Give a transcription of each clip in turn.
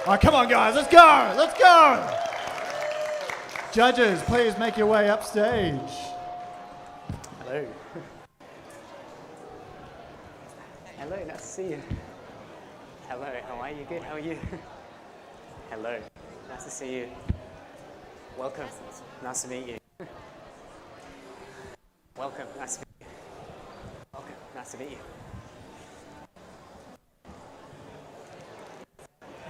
Oh, come on, guys, let's go, let's go. Judges, please make your way upstage. Hello. Hello, nice to see you. Hello, how are you? Good, how are you? Hello, nice to see you. Welcome, nice to meet you. Welcome, nice to meet you. Welcome, nice to meet you.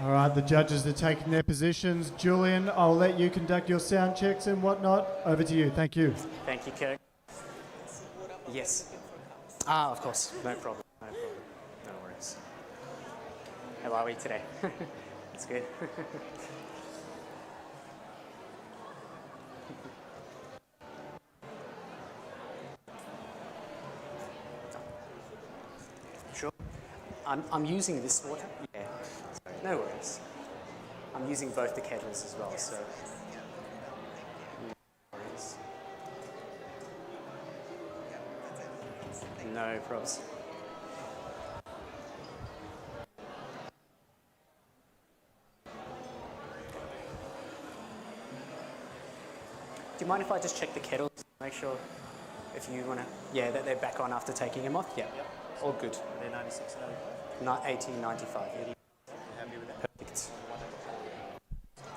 All right, the judges are taking their positions. Julian, I'll let you conduct your sound checks and whatnot. Over to you, thank you. Thank you, Kirk. Yes. Ah, of course, no problem, no problem. No worries. How are we today? That's good. Sure. I'm using this water. Yeah. Sorry. No worries. I'm using both the kettles as well, so. No worries. No problems. Do you mind if I just check the kettles? Make sure if you want to. Yeah, that they're back on after taking them off? Yeah. Yep. All good. They're 96 and 95. Not 1895. Happy with that? Perfect.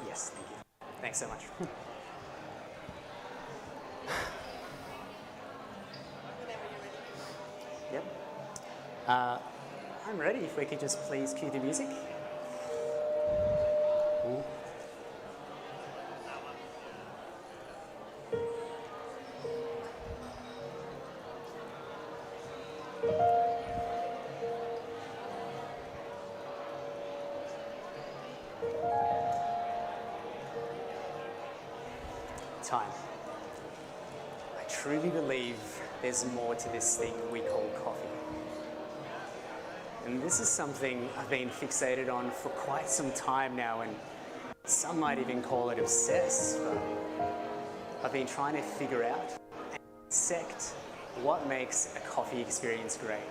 Yes, thank you. Thanks so much. Yep. I'm ready. If we could just please cue the music. Ooh. Time. I truly believe there's more to this thing we call coffee. And this is something I've been fixated on for quite some time now, and some might even call it obsessed, but I've been trying to figure out and dissect what makes a coffee experience great.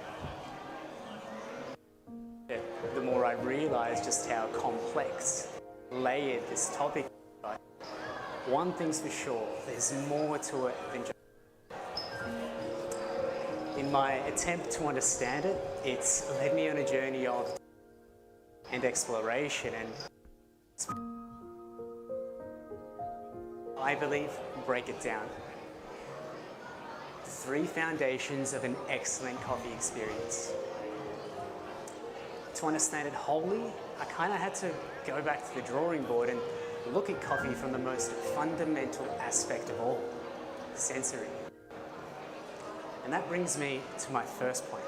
The more I realize just how complex, layered this topic is. One thing's for sure, there's more to it than just. In my attempt to understand it, it's led me on a journey of and exploration, and I believe break it down. The 3 foundations of an excellent coffee experience. To understand it wholly, I kind of had to go back to the drawing board and look at coffee from the most fundamental aspect of all, sensory. And that brings me to my first point.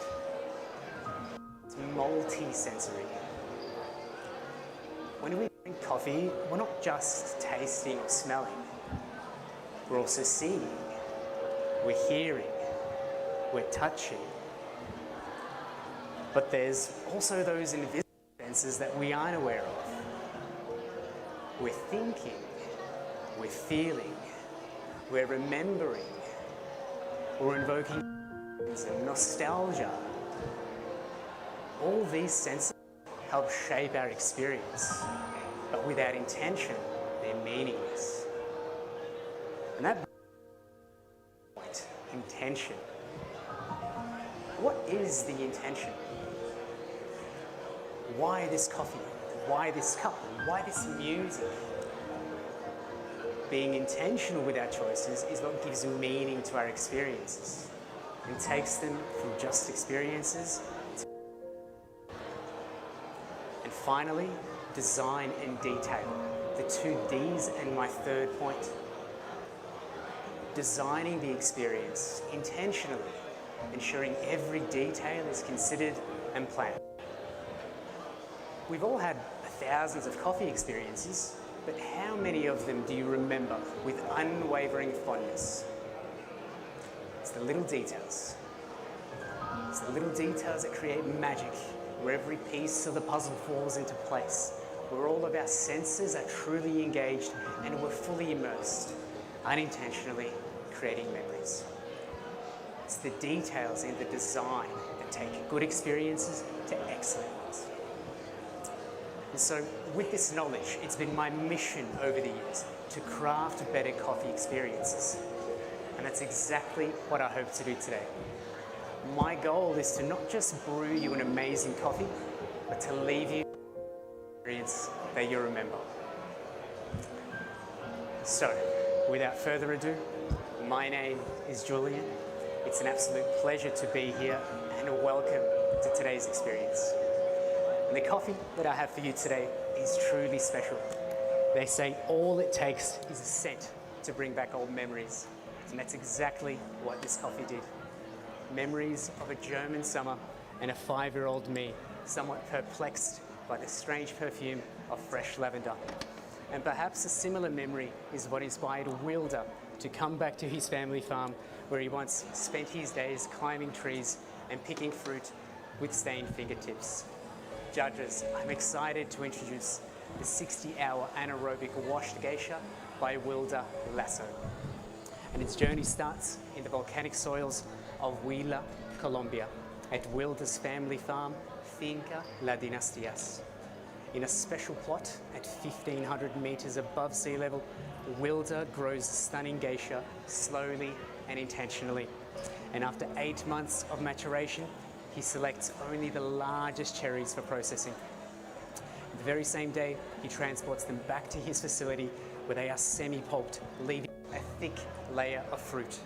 It's multi-sensory. When we drink coffee, we're not just tasting or smelling. We're also seeing, we're hearing, we're touching. But there's also those invisible senses that we aren't aware of. We're thinking, we're feeling, we're remembering, we're invoking and nostalgia. All these senses help shape our experience, but without intention, they're meaningless. And that point, intention. What is the intention? Why this coffee? Why this cup? Why this music? Being intentional with our choices is what gives meaning to our experiences and takes them from just experiences to. And finally, design and detail, the 2 Ds and my third point. Designing the experience intentionally, ensuring every detail is considered and planned. We've all had thousands of coffee experiences, but how many of them do you remember with unwavering fondness? It's the little details. It's the little details that create magic, where every piece of the puzzle falls into place, where all of our senses are truly engaged and we're fully immersed, unintentionally creating memories. It's the details in the design that take good experiences to excellent ones. And so with this knowledge, it's been my mission over the years to craft better coffee experiences. And that's exactly what I hope to do today. My goal is to not just brew you an amazing coffee, but to leave you an experience that you'll remember. So, without further ado, my name is Julian. It's an absolute pleasure to be here and welcome to today's experience. And the coffee that I have for you today is truly special. They say all it takes is a scent to bring back old memories. And that's exactly what this coffee did. Memories of a German summer and a 5-year-old me, somewhat perplexed by the strange perfume of fresh lavender. And perhaps a similar memory is what inspired Wilder to come back to his family farm where he once spent his days climbing trees and picking fruit with stained fingertips. Judges, I'm excited to introduce the 60-hour anaerobic washed geisha by Wilder Lasso. And its journey starts in the volcanic soils of Huila, Colombia, at Wilder's family farm, Finca La Dinastias. In a special plot at 1,500 meters above sea level, Wilder grows stunning geisha slowly and intentionally. And after 8 months of maturation, he selects only the largest cherries for processing. The very same day, he transports them back to his facility where they are semi-pulped, leaving a thick layer of fruit.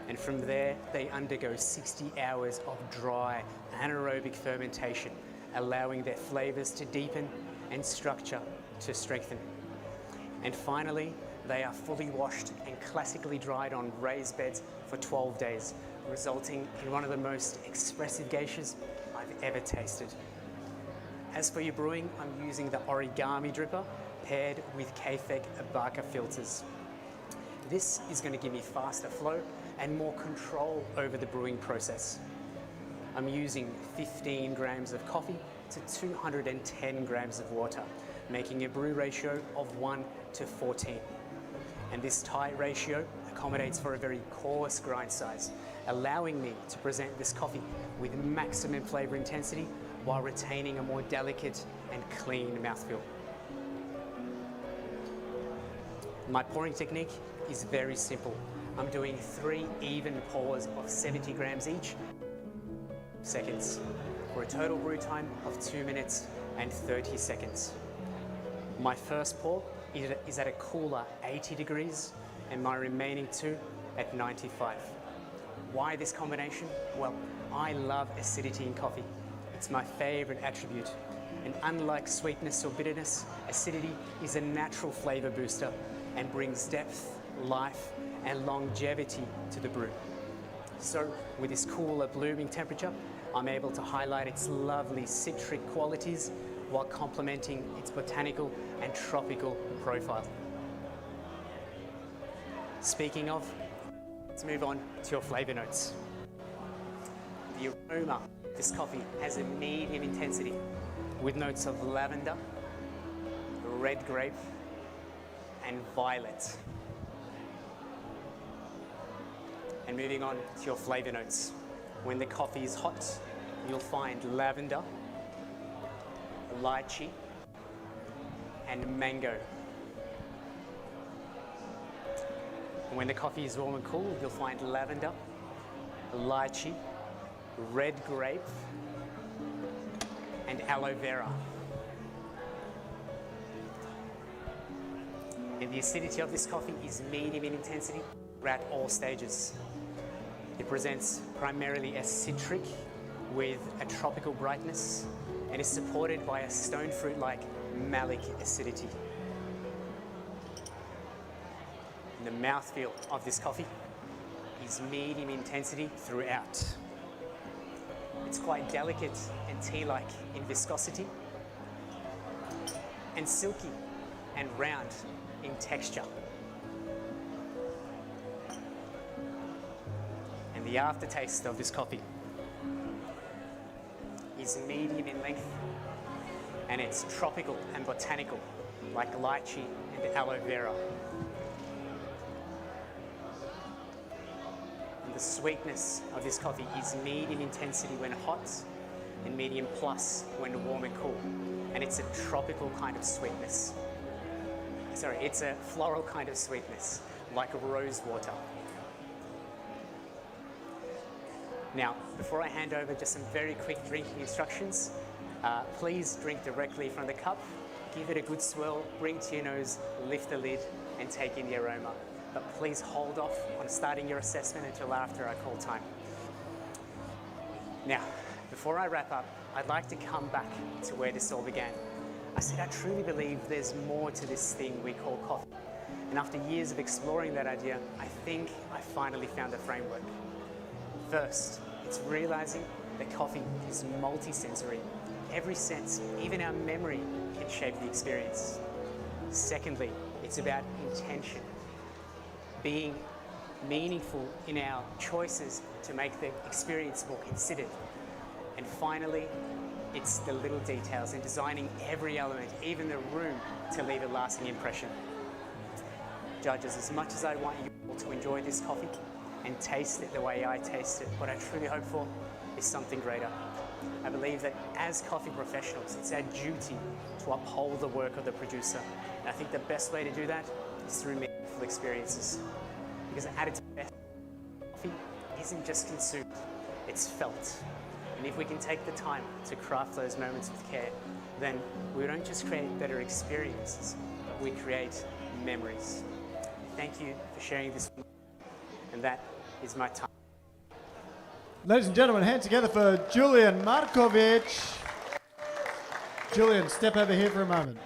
And from there, they undergo 60 hours of dry, anaerobic fermentation, allowing their flavors to deepen and structure to strengthen. And finally, they are fully washed and classically dried on raised beds for 12 days, resulting in one of the most expressive geishas I've ever tasted. As for your brewing, I'm using the Origami Dripper paired with Kafek Abaca filters. This is going to give me faster flow and more control over the brewing process. I'm using 15 grams of coffee to 210 grams of water, making a brew ratio of 1 to 14. And this tight ratio accommodates for a very coarse grind size, allowing me to present this coffee with maximum flavor intensity while retaining a more delicate and clean mouthfeel. My pouring technique is very simple. I'm doing 3 even pours of 70 grams each, seconds, for a total brew time of 2 minutes and 30 seconds. My first pour is at a cooler 80 degrees and my remaining 2 at 95. Why this combination? Well, I love acidity in coffee. It's my favorite attribute. And unlike sweetness or bitterness, acidity is a natural flavor booster and brings depth, life, and longevity to the brew. So with this cooler blooming temperature, I'm able to highlight its lovely citric qualities while complementing its botanical and tropical profile. Speaking of, let's move on to your flavor notes. The aroma of this coffee has a medium intensity with notes of lavender, red grape, and violet. And moving on to your flavor notes. When the coffee is hot, you'll find lavender, lychee, and mango. And when the coffee is warm and cool, you'll find lavender, lychee, red grape, and aloe vera. And the acidity of this coffee is medium in intensity throughout all stages. It presents primarily as citric with a tropical brightness and is supported by a stone fruit-like malic acidity. And the mouthfeel of this coffee is medium intensity throughout. It's quite delicate and tea-like in viscosity and silky and round in texture. And the aftertaste of this coffee is medium in length and it's tropical and botanical like lychee and aloe vera. And the sweetness of this coffee is medium intensity when hot and medium plus when warm and cool. and it's a tropical kind of sweetness. Sorry, it's a floral kind of sweetness, like rose water. Now, before I hand over, just some very quick drinking instructions. Please drink directly from the cup, give it a good swirl, bring to your nose, lift the lid, and take in the aroma. But please hold off on starting your assessment until after I call time. Now, before I wrap up, I'd like to come back to where this all began. I said I truly believe there's more to this thing we call coffee. And after years of exploring that idea, I think I finally found the framework. First, it's realizing that coffee is multi-sensory. Every sense, even our memory, can shape the experience. Secondly, it's about intention, being meaningful in our choices to make the experience more considered. And finally, it's the little details in designing every element, even the room, to leave a lasting impression. Judges, as much as I want you all to enjoy this coffee and taste it the way I taste it, what I truly hope for is something greater. I believe that as coffee professionals, it's our duty to uphold the work of the producer. And I think the best way to do that is through meaningful experiences. Because at its best, coffee isn't just consumed, it's felt. And if we can take the time to craft those moments with care, then we don't just create better experiences, but we create memories. Thank you for sharing this with me. And that is my time. Ladies and gentlemen, hands together for Julian Markovic. Julian, step over here for a moment.